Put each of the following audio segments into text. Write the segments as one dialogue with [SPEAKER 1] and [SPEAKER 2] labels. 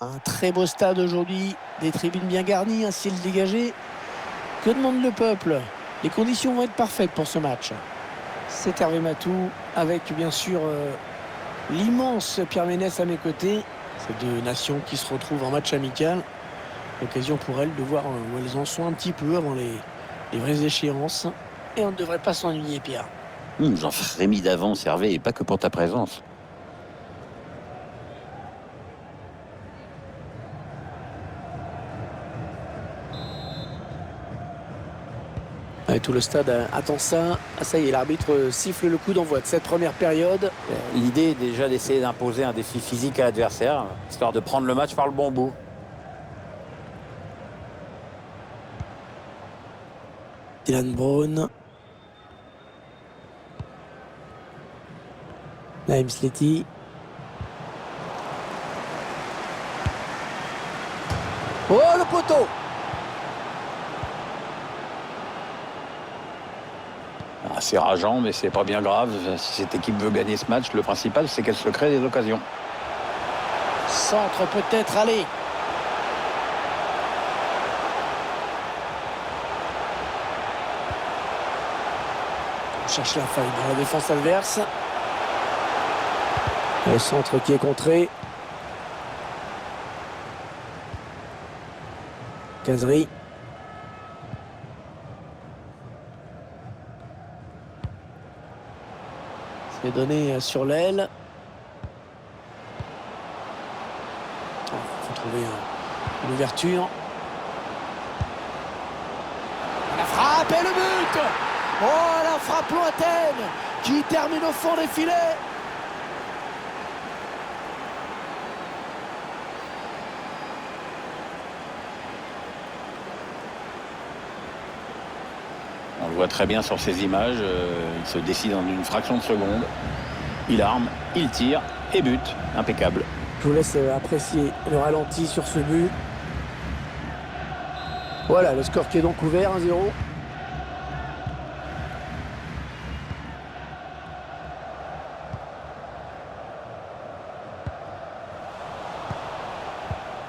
[SPEAKER 1] Un très beau stade aujourd'hui, des tribunes bien garnies, un ciel dégagé. Que demande le peuple? Les conditions vont être parfaites pour ce match. C'est Hervé Matou avec bien sûr l'immense Pierre Ménès à mes côtés. Ces deux nations qui se retrouvent en match amical. L'occasion pour elles de voir où elles en sont un petit peu avant les vraies échéances. Et on ne devrait pas s'ennuyer, Pierre.
[SPEAKER 2] J'en frémis d'avance, Hervé, et pas que pour ta présence.
[SPEAKER 1] Ouais, tout le stade attend ça. Ah, ça y est, l'arbitre siffle le coup d'envoi de cette première période.
[SPEAKER 2] L'idée est déjà d'essayer d'imposer un défi physique à l'adversaire, histoire de prendre le match par le bon bout.
[SPEAKER 1] Dylan Brown. Naïm Sleti. Oh, le poteau!
[SPEAKER 2] C'est rageant, mais c'est pas bien grave. Si cette équipe veut gagner ce match, le principal, c'est qu'elle se crée des occasions.
[SPEAKER 1] Centre peut-être, allez. On cherche la faille dans la défense adverse. Le centre qui est contré. Kazri. C'est donné sur l'aile. Il faut trouver une ouverture. La frappe et le but! Oh, la frappe lointaine qui termine au fond des filets.
[SPEAKER 2] On le voit très bien sur ces images. Il se décide en une fraction de seconde. Il arme, il tire et bute. Impeccable.
[SPEAKER 1] Je vous laisse apprécier le ralenti sur ce but. Voilà, le score qui est donc ouvert, 1-0.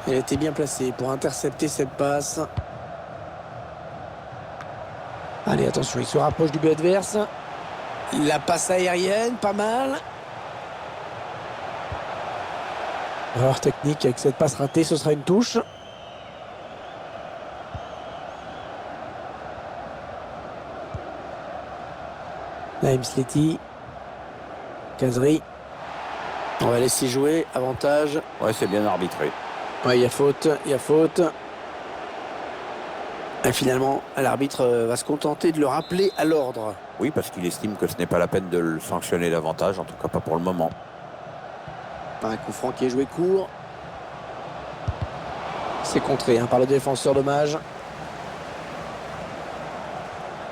[SPEAKER 1] Elle était bien placée pour intercepter cette passe. Allez, attention, il se rapproche du but adverse. La passe aérienne, pas mal. Erreur technique avec cette passe ratée, ce sera une touche. Naïm Sleti. Kazri. On va laisser jouer, avantage.
[SPEAKER 2] Ouais, c'est bien arbitré.
[SPEAKER 1] Ouais, il y a faute, il y a faute. Et finalement, l'arbitre va se contenter de le rappeler à l'ordre.
[SPEAKER 2] Oui, parce qu'il estime que ce n'est pas la peine de le sanctionner davantage, en tout cas pas pour le moment.
[SPEAKER 1] Un coup franc qui est joué court. C'est contré par le défenseur, dommage.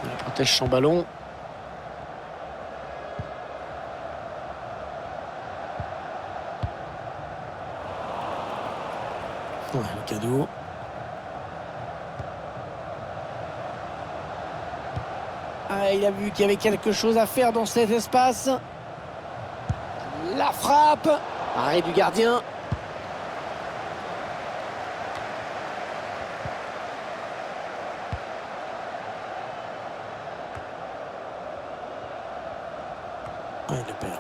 [SPEAKER 1] Il protège son ballon. Ouais, le cadeau. Ah, il a vu qu'il y avait quelque chose à faire dans cet espace. La frappe. Arrêt du gardien. Ouais, il le perd.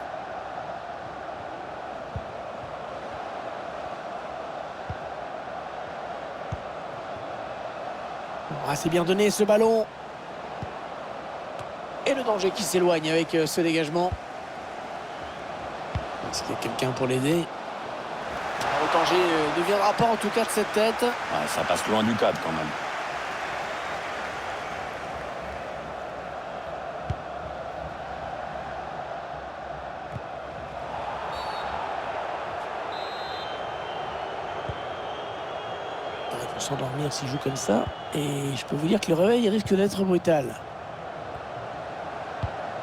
[SPEAKER 1] Ah, c'est bien donné ce ballon. Et le danger qui s'éloigne avec ce dégagement. Est-ce qu'il y a quelqu'un pour l'aider? Le danger ne viendra pas en tout cas de cette tête.
[SPEAKER 2] Ouais, ça passe loin du cadre quand même.
[SPEAKER 1] Il faut s'endormir s'il joue comme ça. Et je peux vous dire que le réveil risque d'être brutal.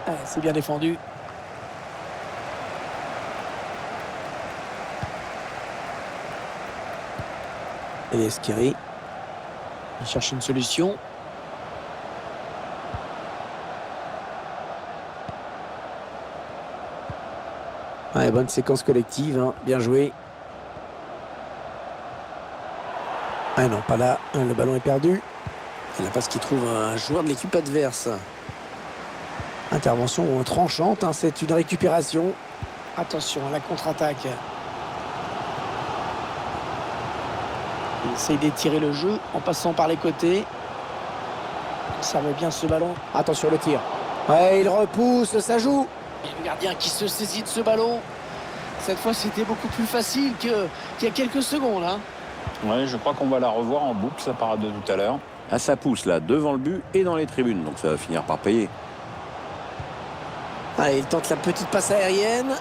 [SPEAKER 1] Ah, c'est bien défendu. Et Esquiri. Il cherche une solution. Ouais, bonne séquence collective, hein. Bien joué. Ah non, pas là. Le ballon est perdu. Et la passe qui trouve un joueur de l'équipe adverse. Intervention tranchante, hein, c'est une récupération. Attention à la contre-attaque. Il essaye d'étirer le jeu en passant par les côtés. Ça va bien ce ballon. Attention le tir. Ouais, il repousse, ça joue. Et le gardien qui se saisit de ce ballon. Cette fois, c'était beaucoup plus facile qu'il y a quelques secondes. Hein.
[SPEAKER 2] Ouais, je crois qu'on va la revoir en boucle, sa parade de tout à l'heure. Ah, ça pousse là, devant le but et dans les tribunes, donc ça va finir par payer.
[SPEAKER 1] Allez, il tente la petite passe aérienne.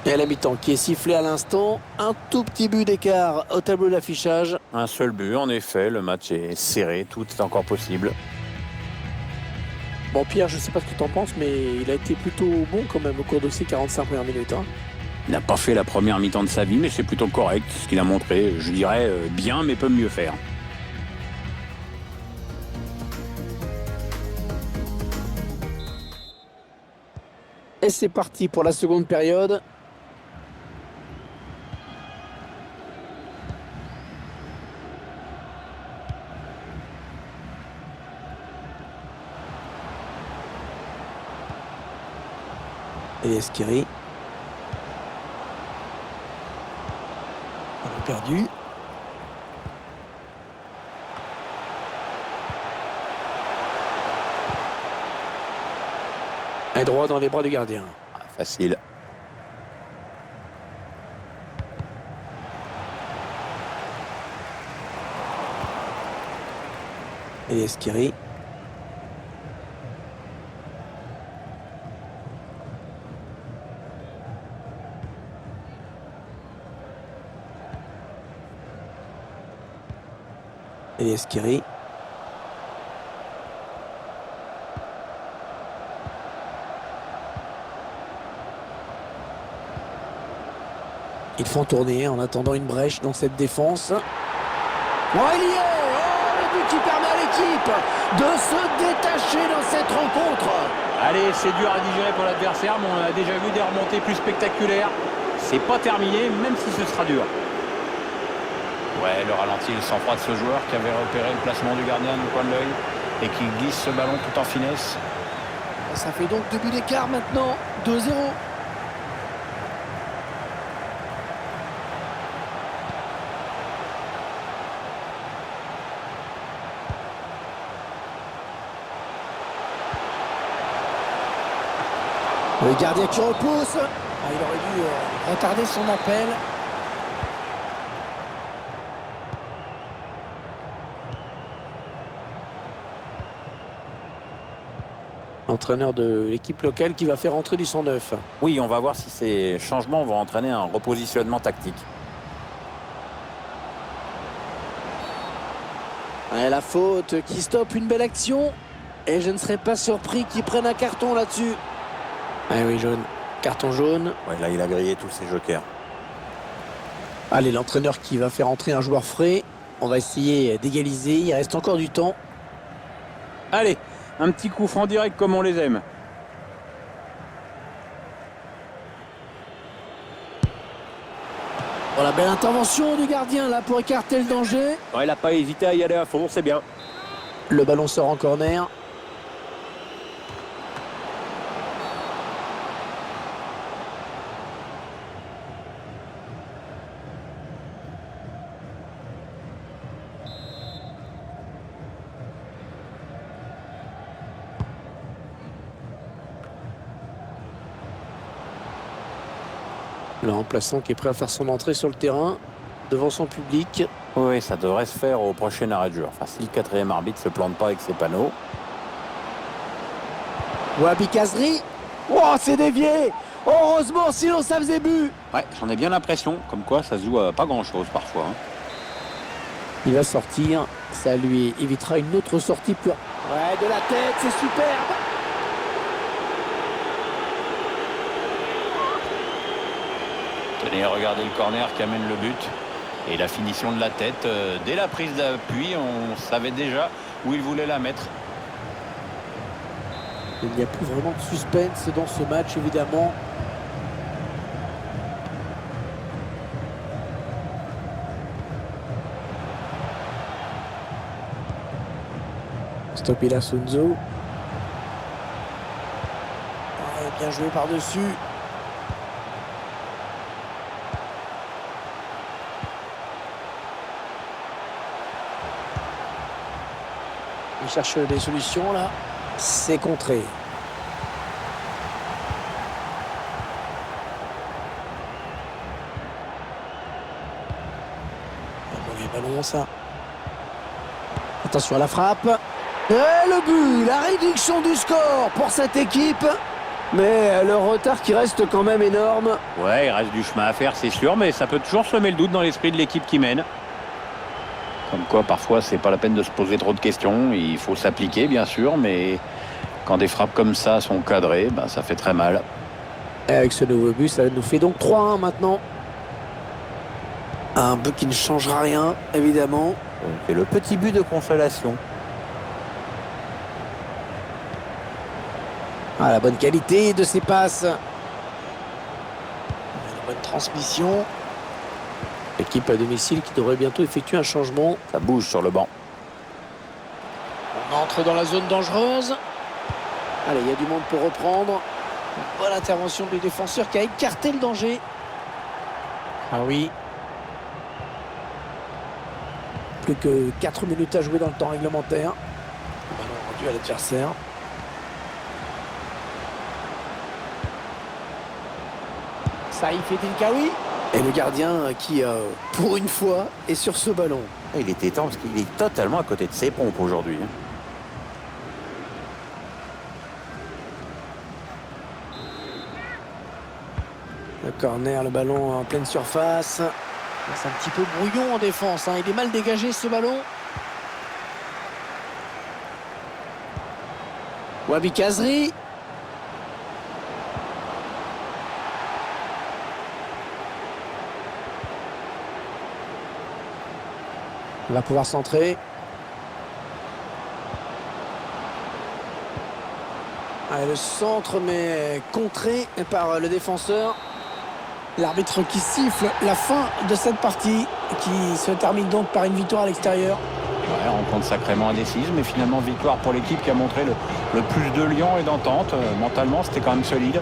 [SPEAKER 1] Et à la mi-temps qui est sifflé à l'instant, un tout petit but d'écart au tableau d'affichage.
[SPEAKER 2] Un seul but, en effet, le match est serré, tout est encore possible.
[SPEAKER 1] Bon Pierre, je sais pas ce que tu en penses, mais il a été plutôt bon quand même au cours de ces 45 premières minutes. Hein.
[SPEAKER 2] Il n'a pas fait la première mi-temps de sa vie, mais c'est plutôt correct, ce qu'il a montré. Je dirais bien, mais peut mieux faire.
[SPEAKER 1] Et c'est parti pour la seconde période. Et Esquiri. On a perdu. Un droit dans les bras du gardien.
[SPEAKER 2] Facile.
[SPEAKER 1] Et Esquiri. Et Esquiri. Ils font tourner en attendant une brèche dans cette défense. Oh, il y est! Oh, le but qui permet à l'équipe de se détacher dans cette rencontre.
[SPEAKER 2] Allez, c'est dur à digérer pour l'adversaire, mais on a déjà vu des remontées plus spectaculaires. C'est pas terminé, même si ce sera dur. Ouais, le ralenti et le sang-froid de ce joueur qui avait repéré le placement du gardien du coin de l'œil et qui glisse ce ballon tout en finesse.
[SPEAKER 1] Ça fait donc 2 buts d'écart maintenant, 2-0. Le gardien qui repousse. Ah, il aurait dû retarder son appel. Entraîneur de l'équipe locale qui va faire entrer du 109.
[SPEAKER 2] Oui, on va voir si ces changements vont entraîner un repositionnement tactique.
[SPEAKER 1] Ouais, la faute qui stoppe une belle action. Et je ne serais pas surpris qu'ils prennent un carton là-dessus. Ah oui, jaune. Carton jaune.
[SPEAKER 2] Ouais, là, il a grillé tous ses jokers.
[SPEAKER 1] Allez, l'entraîneur qui va faire entrer un joueur frais. On va essayer d'égaliser. Il reste encore du temps.
[SPEAKER 2] Allez, un petit coup franc direct comme on les aime.
[SPEAKER 1] Oh, la belle intervention du gardien là pour écarter le danger.
[SPEAKER 2] Ouais, il n'a pas hésité à y aller à fond, c'est bien.
[SPEAKER 1] Le ballon sort en corner. Le remplaçant qui est prêt à faire son entrée sur le terrain devant son public.
[SPEAKER 2] Oui, ça devrait se faire au prochain arrêt de jeu. Enfin, si le quatrième arbitre ne se plante pas avec ses panneaux.
[SPEAKER 1] Wabi Kazri. Oh, c'est dévié. Heureusement, sinon ça faisait but.
[SPEAKER 2] Ouais, j'en ai bien l'impression. Comme quoi, ça se joue à pas grand-chose parfois. Hein.
[SPEAKER 1] Il va sortir. Ça lui évitera une autre sortie plus... Ouais, de la tête, c'est superbe.
[SPEAKER 2] Tenez, regardez le corner qui amène le but. Et la finition de la tête, dès la prise d'appui, on savait déjà où il voulait la mettre.
[SPEAKER 1] Il n'y a plus vraiment de suspense dans ce match, évidemment. Stopila Sunzu. Ouais, bien joué par-dessus. Il cherche des solutions là. C'est contré. Ballon, ça. Attention à la frappe. Et le but, la réduction du score pour cette équipe. Mais le retard qui reste quand même énorme.
[SPEAKER 2] Ouais, il reste du chemin à faire, c'est sûr, mais ça peut toujours semer le doute dans l'esprit de l'équipe qui mène. Comme quoi, parfois, c'est pas la peine de se poser trop de questions. Il faut s'appliquer, bien sûr, mais quand des frappes comme ça sont cadrées, ben, ça fait très mal.
[SPEAKER 1] Et avec ce nouveau but, ça nous fait donc 3-1 maintenant. Un but qui ne changera rien, évidemment.
[SPEAKER 2] C'est le petit but de consolation.
[SPEAKER 1] Ah, la bonne qualité de ses passes. La bonne transmission. L'équipe à domicile qui devrait bientôt effectuer un changement.
[SPEAKER 2] Ça bouge sur le banc.
[SPEAKER 1] On entre dans la zone dangereuse. Allez, il y a du monde pour reprendre. Une bonne intervention du défenseur qui a écarté le danger. Ah oui. Plus que 4 minutes à jouer dans le temps réglementaire. Le ballon rendu à l'adversaire. Saïf Edinkawi. Et le gardien qui, pour une fois, est sur ce ballon.
[SPEAKER 2] Il était temps parce qu'il est totalement à côté de ses pompes aujourd'hui.
[SPEAKER 1] Le corner, le ballon en pleine surface. C'est un petit peu brouillon en défense, hein. Il est mal dégagé ce ballon. Wabi Kazri. Il va pouvoir centrer. Allez, le centre mais contré par le défenseur. L'arbitre qui siffle la fin de cette partie qui se termine donc par une victoire à l'extérieur.
[SPEAKER 2] Ouais, rencontre sacrément indécise, mais finalement victoire pour l'équipe qui a montré le plus de lion et d'entente. Mentalement, c'était quand même solide.